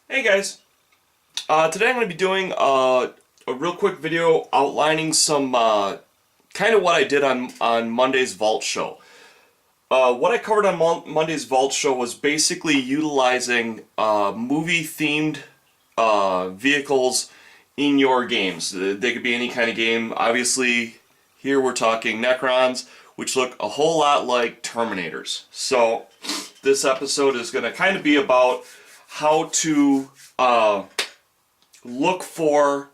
Hey guys, today I'm going to be doing a real quick video outlining some kind of what I did on Monday's Vault Show. What I covered on Monday's Vault Show was basically utilizing movie-themed vehicles in your games. They could be any kind of game. Obviously, here we're talking Necrons, which look a whole lot like Terminators. So this episode is going to kind of be about how to look for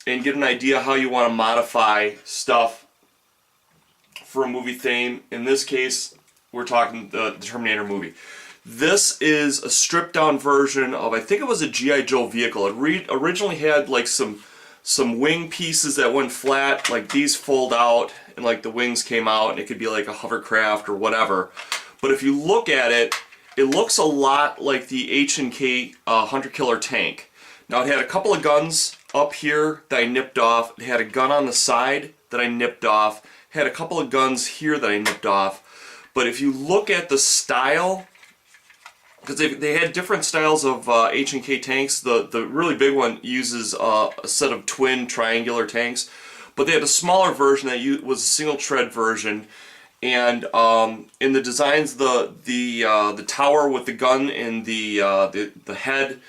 and get an idea how you want to modify stuff for a movie theme. In this case, we're talking the Terminator movie. This is a stripped down version of, I think it was a G.I. Joe vehicle. It originally had like some wing pieces that went flat, like these fold out and like the wings came out, and it could be like a hovercraft or whatever. But if you look at it, it looks a lot like the H&K Hunter Killer tank. Now it had a couple of guns up here that I nipped off. It had a gun on the side that I nipped off. It had a couple of guns here that I nipped off. But if you look at the style, because they had different styles of H&K tanks. The really big one uses a set of twin triangular tanks. But they had a smaller version that was a single tread version. And in the designs, the tower with the gun and the head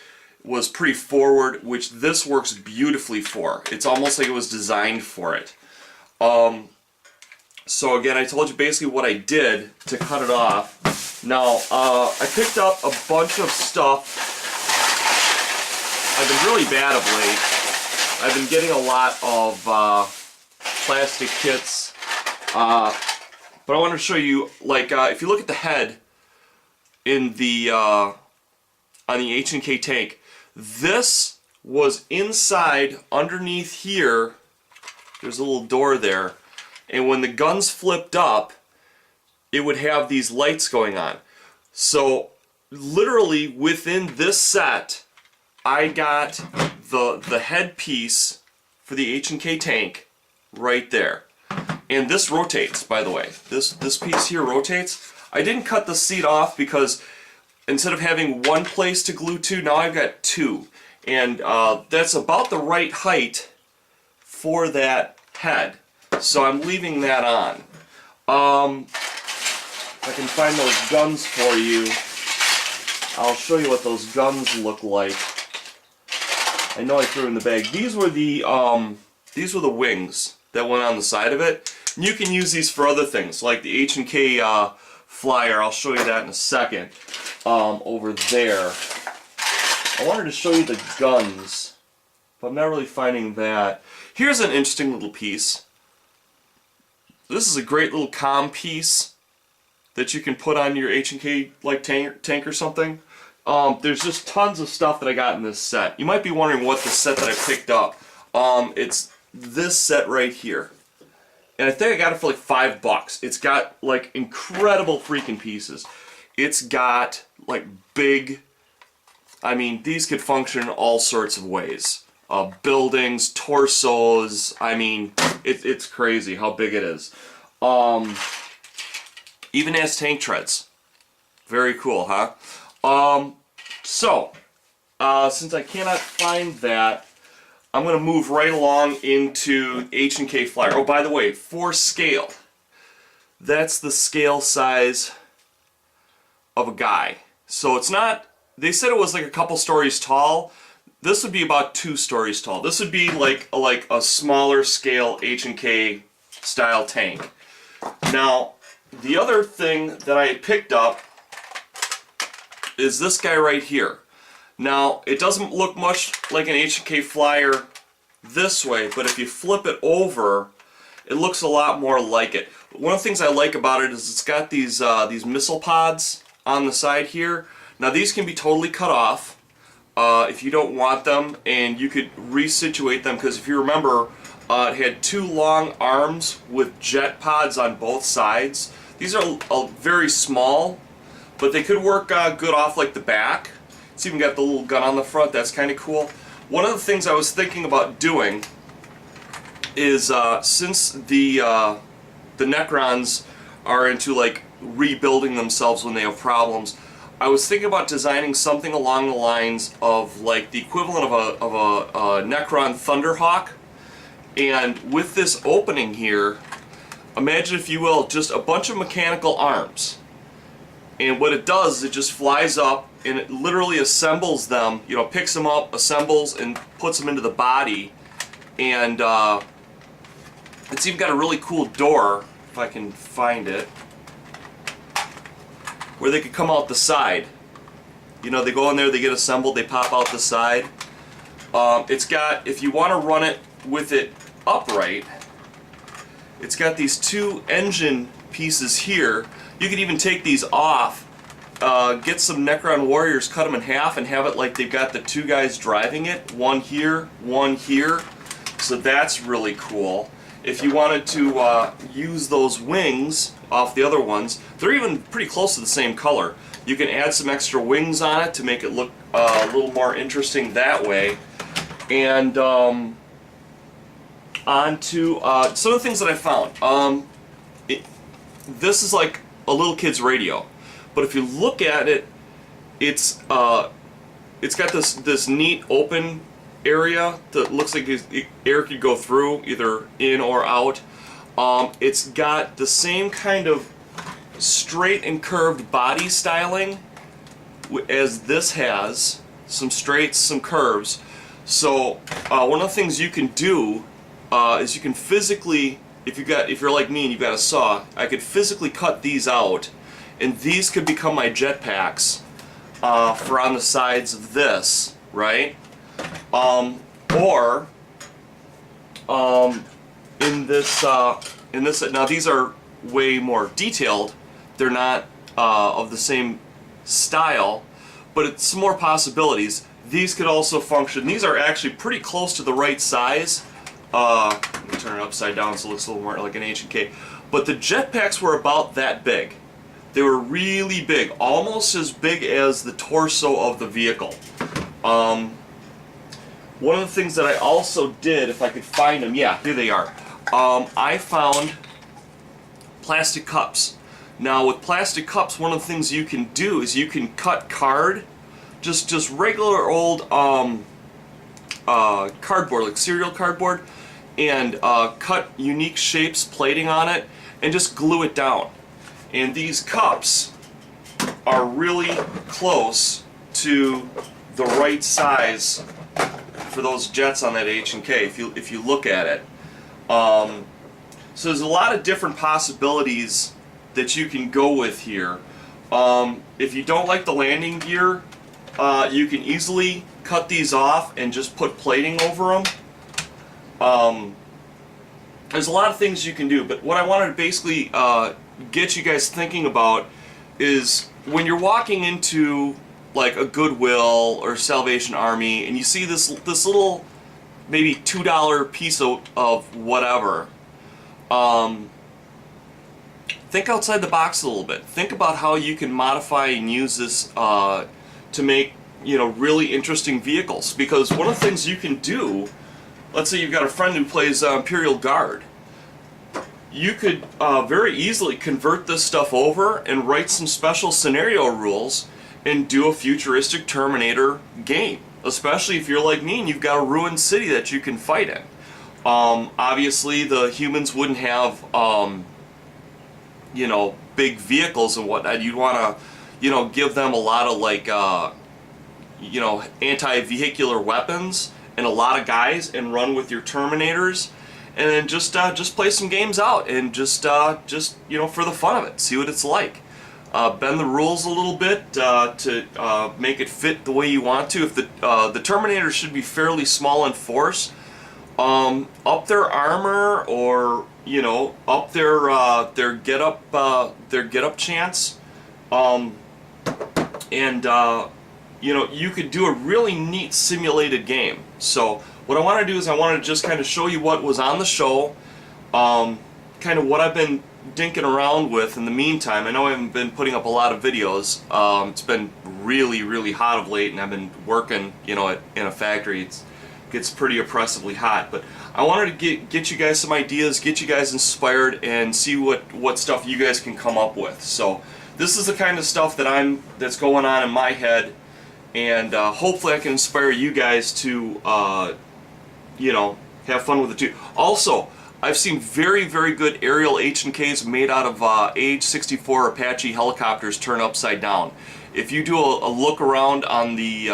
was pretty forward, which this works beautifully for. It's almost like it was designed for it. So again, I told you basically what I did to cut it off. Now, I picked up a bunch of stuff. I've been really bad of late. I've been getting a lot of plastic kits. But I want to show you, like, if you look at the head in the on the H&K tank, this was inside, underneath here. There's a little door there, and when the guns flipped up, it would have these lights going on. So, literally within this set, I got the headpiece for the H&K tank right there. And this rotates, by the way. This piece here rotates. I didn't cut the seat off because instead of having one place to glue to, now I've got two. And that's about the right height for that head. So I'm leaving that on. If I can find those guns for you, I'll show you what those guns look like. I know I threw them in the bag. These were the wings that went on the side of it. And you can use these for other things, like the H&K flyer. I'll show you that in a second. Over there. I wanted to show you the guns, but I'm not really finding that. Here's an interesting little piece. This is a great little comm piece that you can put on your H&K like tank or something. There's just tons of stuff that I got in this set. You might be wondering what the set that I picked up. It's this set right here. And I think I got it for like $5. It's got like incredible freaking pieces. It's got like big, I mean, these could function in all sorts of ways. Buildings, torsos, I mean, it's crazy how big it is. Even has tank treads. Very cool, huh? Since I cannot find that, I'm going to move right along into H&K Flyer. Oh, by the way, for scale, that's the scale size of a guy. So it's not, they said it was like a couple stories tall. This would be about 2 stories tall. This would be like a smaller scale H&K style tank. Now, the other thing that I picked up is this guy right here. Now, it doesn't look much like an H&K Flyer this way, but if you flip it over, it looks a lot more like it. One of the things I like about it is it's got these missile pods on the side here. Now, these can be totally cut off if you don't want them, and you could resituate them, because if you remember, it had 2 long arms with jet pods on both sides. These are very small, but they could work good off like the back. It's even got the little gun on the front. That's kind of cool. One of the things I was thinking about doing is since the Necrons are into like rebuilding themselves when they have problems, I was thinking about designing something along the lines of like the equivalent of a Necron Thunderhawk, and with this opening here, imagine, if you will, just a bunch of mechanical arms. And what it does is it just flies up and it literally assembles them, you know, picks them up, assembles, and puts them into the body. And it's even got a really cool door, if I can find it, where they could come out the side. You know, they go in there, they get assembled, they pop out the side. It's got, if you want to run it with it upright, it's got these two engine pieces here. You could even take these off, get some Necron warriors, cut them in half, and have it like they've got the two guys driving it, one here, one here. So that's really cool. If you wanted to use those wings off the other ones, they're even pretty close to the same color. You can add some extra wings on it to make it look a little more interesting that way. And on to some of the things that I found. This is like a little kid's radio, but if you look at it, it's got this neat open area that looks like air could go through either in or out. It's got the same kind of straight and curved body styling as this has, some straights, some curves. So one of the things you can do is you can physically, if you're like me and you've got a saw, I could physically cut these out, and these could become my jetpacks for on the sides of this, right? Or in this now these are way more detailed. They're not of the same style, but it's some more possibilities. These could also function. These are actually pretty close to the right size. Let me turn it upside down so it looks a little more like an H&K. But the jetpacks were about that big. They were really big, almost as big as the torso of the vehicle. One of the things that I also did, if I could find them, yeah, here they are. I found plastic cups. Now with plastic cups, one of the things you can do is you can cut card, just regular old cardboard, like cereal cardboard, and cut unique shapes, plating on it, and just glue it down. And these cups are really close to the right size for those jets on that H&K, if you look at it. So there's a lot of different possibilities that you can go with here. If you don't like the landing gear, you can easily cut these off and just put plating over them. There's a lot of things you can do, but what I wanted to basically get you guys thinking about is when you're walking into like a Goodwill or Salvation Army and you see this little maybe $2 piece of whatever, think outside the box a little bit. Think about how you can modify and use this to make, you know, really interesting vehicles. Because one of the things you can do, let's say you've got a friend who plays Imperial Guard, you could very easily convert this stuff over and write some special scenario rules and do a futuristic Terminator game. Especially if you're like me and you've got a ruined city that you can fight in. Obviously the humans wouldn't have you know, big vehicles and whatnot. You'd want to, you know, give them a lot of like you know, anti-vehicular weapons and a lot of guys, and run with your Terminators, and then just play some games out and just you know, for the fun of it, see what it's like. Bend the rules a little bit to make it fit the way you want to. If the Terminators should be fairly small in force, up their armor, or you know, up their get up chance, and you know, you could do a really neat simulated game. So what I want to do is I want to just kind of show you what was on the show, kind of what I've been dinking around with in the meantime. I know I haven't been putting up a lot of videos. It's been really hot of late, and I've been working, you know, in a factory. It gets pretty oppressively hot, but I wanted to get you guys some ideas, get you guys inspired, and see what stuff you guys can come up with. So this is the kind of stuff that's going on in my head, and hopefully I can inspire you guys to you know, have fun with it too. Also, I've seen very, very good aerial H&Ks made out of AH-64 Apache helicopters turned upside down. If you do a look around on the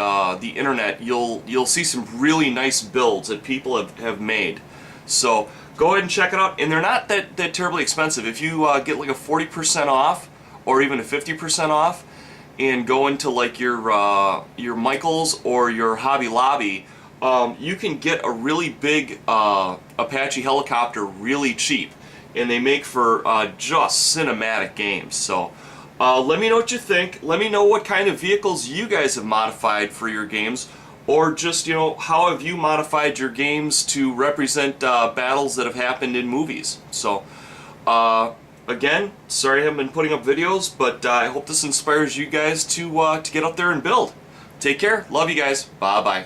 internet, you'll see some really nice builds that people have made. So go ahead and check it out, and they're not that terribly expensive. If you get like a 40% off or even a 50% off, and go into like your Michaels or your Hobby Lobby, you can get a really big Apache helicopter really cheap, and they make for just cinematic games. So let me know what you think. Let me know what kind of vehicles you guys have modified for your games, or just, you know, how have you modified your games to represent battles that have happened in movies. So again, sorry I haven't been putting up videos, but I hope this inspires you guys to get up there and build. Take care. Love you guys. Bye bye.